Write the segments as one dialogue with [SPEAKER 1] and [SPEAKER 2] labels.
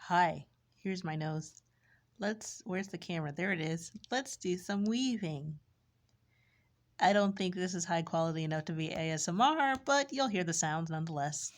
[SPEAKER 1] Hi, here's my nose. Where's the camera? There it is. Let's do some weaving. I don't think this is high quality enough to be ASMR, but you'll hear the sounds nonetheless.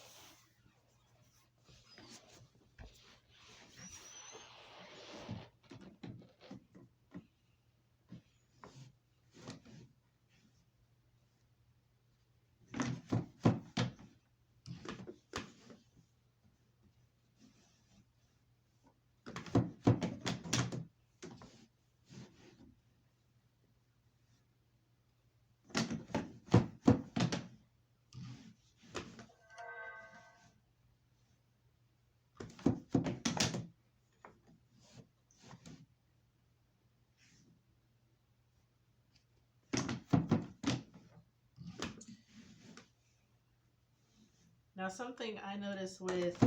[SPEAKER 1] Now, something I noticed with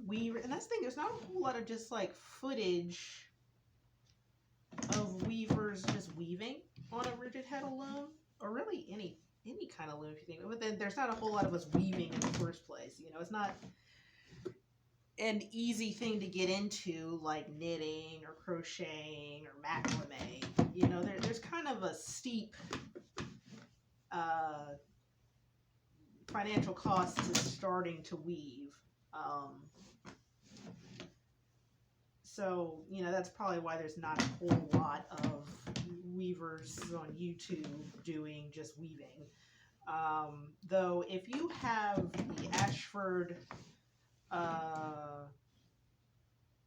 [SPEAKER 1] weaver, and that's the thing, there's not a whole lot of just like footage of weavers just weaving on a rigid heddle loom, or really any kind of loom if you think. But then there's not a whole lot of us weaving in the first place. You know, it's not an easy thing to get into like knitting or crocheting or macrame. You know, there's kind of a steep financial cost to starting to weave. So, you know, that's probably why there's not a whole lot of weavers on YouTube doing just weaving. Though if you have the Ashford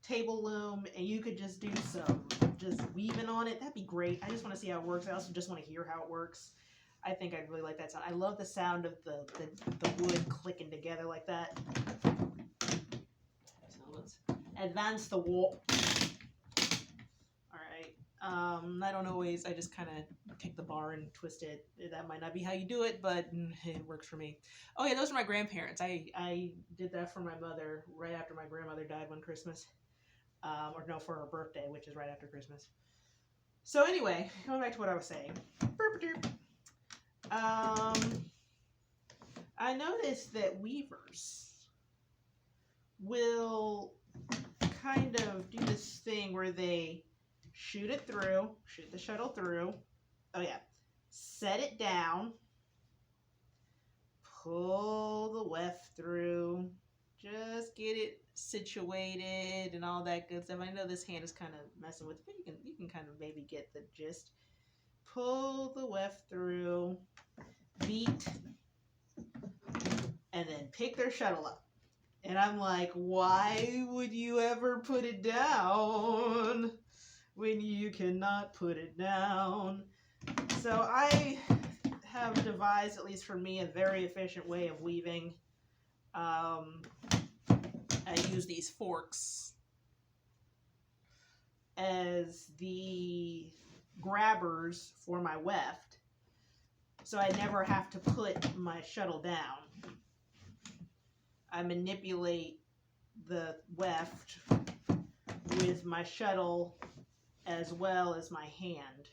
[SPEAKER 1] table loom and you could just do some just weaving on it, that'd be great. I just want to see how it works. I also just want to hear how it works. I think I'd really like that sound. I love the sound of the wood clicking together like that. So let's advance the warp. All right. I don't always, I just kind of take the bar and twist it. That might not be how you do it, but it works for me. Oh yeah, those are my grandparents. I did that for my mother right after my grandmother died one Christmas. Or no, for her birthday, which is right after Christmas. So anyway, going back to what I was saying. I noticed that weavers will kind of do this thing where they shoot the shuttle through. Oh yeah. Set it down. Pull the weft through. Just get it situated and all that good stuff. I know this hand is kind of messing with it, but you can kind of maybe get the gist. Pull the weft through, beat, and then pick their shuttle up. And I'm like, why would you ever put it down when you cannot put it down? So I have devised, at least for me, a very efficient way of weaving. I use these forks as the grabbers for my weft, so I never have to put my shuttle down. I manipulate the weft with my shuttle as well as my hand.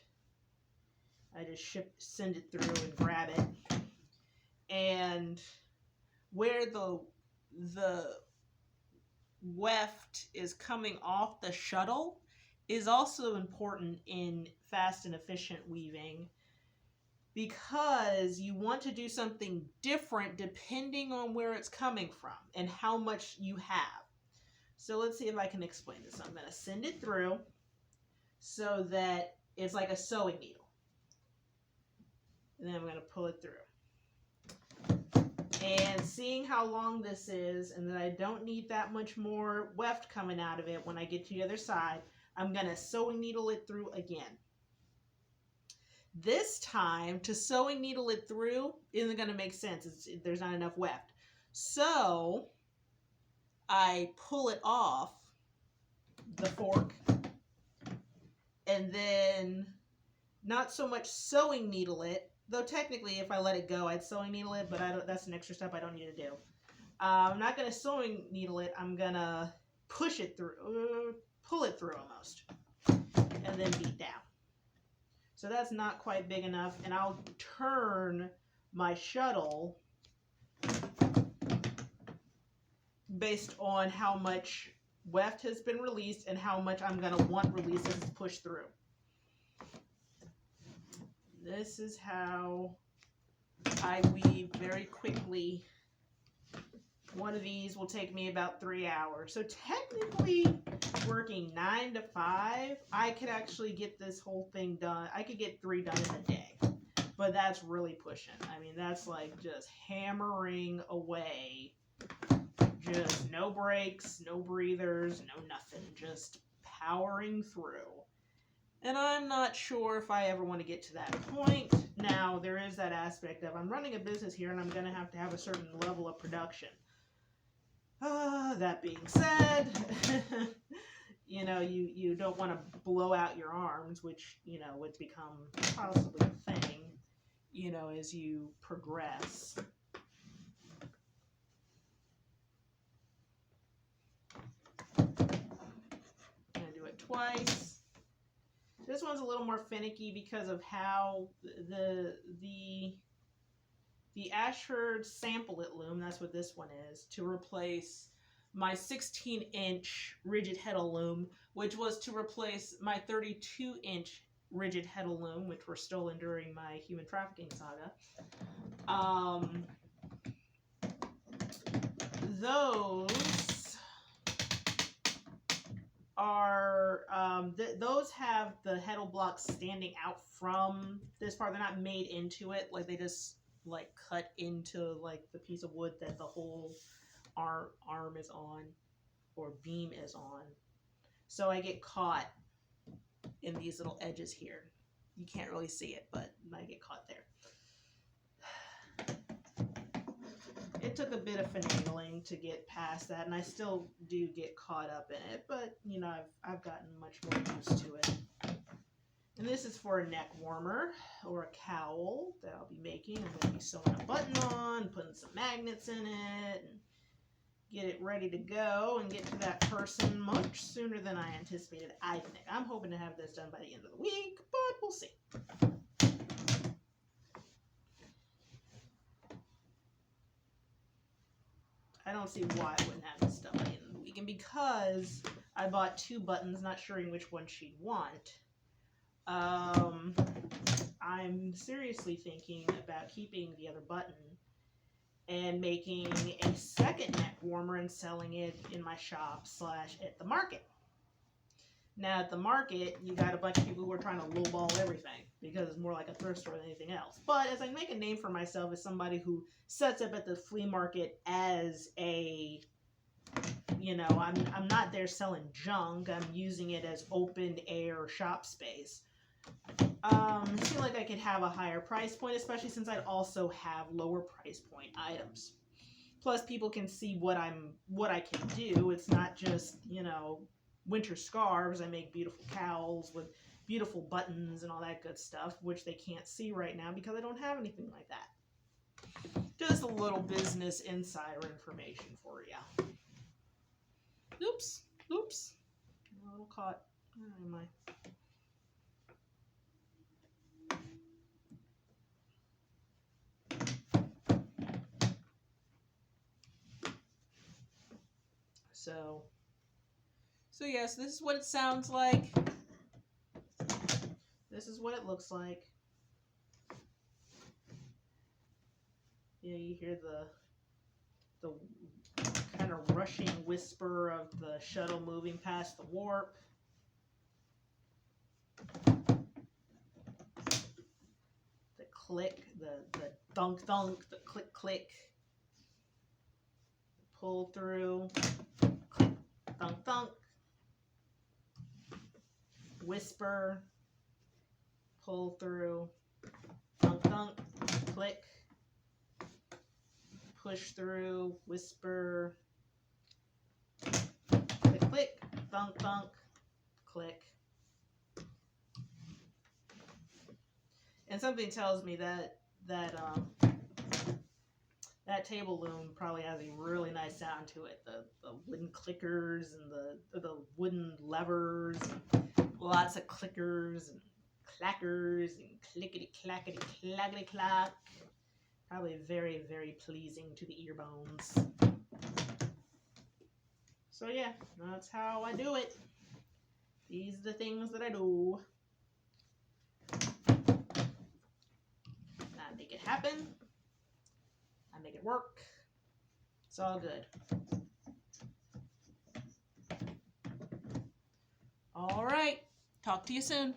[SPEAKER 1] I just send it through and grab it. And where the weft is coming off the shuttle is also important in fast and efficient weaving, because you want to do something different depending on where it's coming from and how much you have. So let's see if I can explain this. I'm going to send it through so that it's like a sewing needle. And then I'm going to pull it through. And seeing how long this is, and that I don't need that much more weft coming out of it when I get to the other side, I'm going to sewing needle it through again. This time, to sewing needle it through isn't going to make sense. There's not enough weft. So I pull it off the fork, and then not so much sewing needle it, though technically if I let it go, I'd sewing needle it, but that's an extra step I don't need to do. I'm not going to sewing needle it. I'm going to push it through, pull it through almost, and then beat down. So that's not quite big enough, and I'll turn my shuttle based on how much weft has been released and how much I'm going to want releases to push through. This is how I weave very quickly. One of these will take me about 3 hours. So technically, working 9 to 5, I could actually get this whole thing done. I could get 3 done in a day. But that's really pushing. I mean, that's like just hammering away. Just no breaks, no breathers, no nothing. Just powering through. And I'm not sure if I ever want to get to that point. Now, there is that aspect of I'm running a business here and I'm going to have a certain level of production. That being said, you know, you don't want to blow out your arms, which, you know, would become possibly a thing, you know, as you progress. I'm going to do it twice. This one's a little more finicky because of how the Ashford Sample It loom, that's what this one is, to replace my 16-inch rigid Heddle loom, which was to replace my 32-inch rigid Heddle loom, which were stolen during my human trafficking saga. Those are those have the Heddle blocks standing out from this part. They're not made into it, like they just like cut into like the piece of wood that the whole arm is on or beam is on. So I get caught in these little edges here. You can't really see it, but I get caught there. It took a bit of finagling to get past that, and I still do get caught up in it, but you know, I've gotten much more used to it. And this is for a neck warmer or a cowl that I'll be making. I'm going to be sewing a button on, putting some magnets in it, and get it ready to go and get to that person much sooner than I anticipated. I think I'm hoping to have this done by the end of the week, but we'll see. I don't see why I wouldn't have this done by the end of the week. And because I bought 2 buttons, not sure which one she'd want, I'm seriously thinking about keeping the other button and making a second neck warmer and selling it in my shop / at the market. Now at the market, you got a bunch of people who are trying to lowball everything because it's more like a thrift store than anything else. But as I make a name for myself as somebody who sets up at the flea market as a, you know, I'm not there selling junk. I'm using it as open air shop space. I feel like I could have a higher price point, especially since I'd also have lower price point items. Plus, people can see what I can do. It's not just, you know, winter scarves. I make beautiful cowls with beautiful buttons and all that good stuff, which they can't see right now because I don't have anything like that. Just a little business insider information for you. Oops, oops. A little caught. Where am I? So yes, this is what it sounds like. This is what it looks like. Yeah, you hear the kind of rushing whisper of the shuttle moving past the warp. The click, the thunk thunk, the click click. Pull through, click, thunk thunk. Whisper, pull through, thunk thunk, click, push through, whisper, click click, thunk thunk, click. And something tells me that table loom probably has a really nice sound to it. The wooden clickers and the wooden levers, and lots of clickers and clackers and clickety clackety clackety clack. Probably very, very pleasing to the ear bones. So yeah, that's how I do it. These are the things that I do. I make it happen. I make it work. It's all good. All right. Talk to you soon.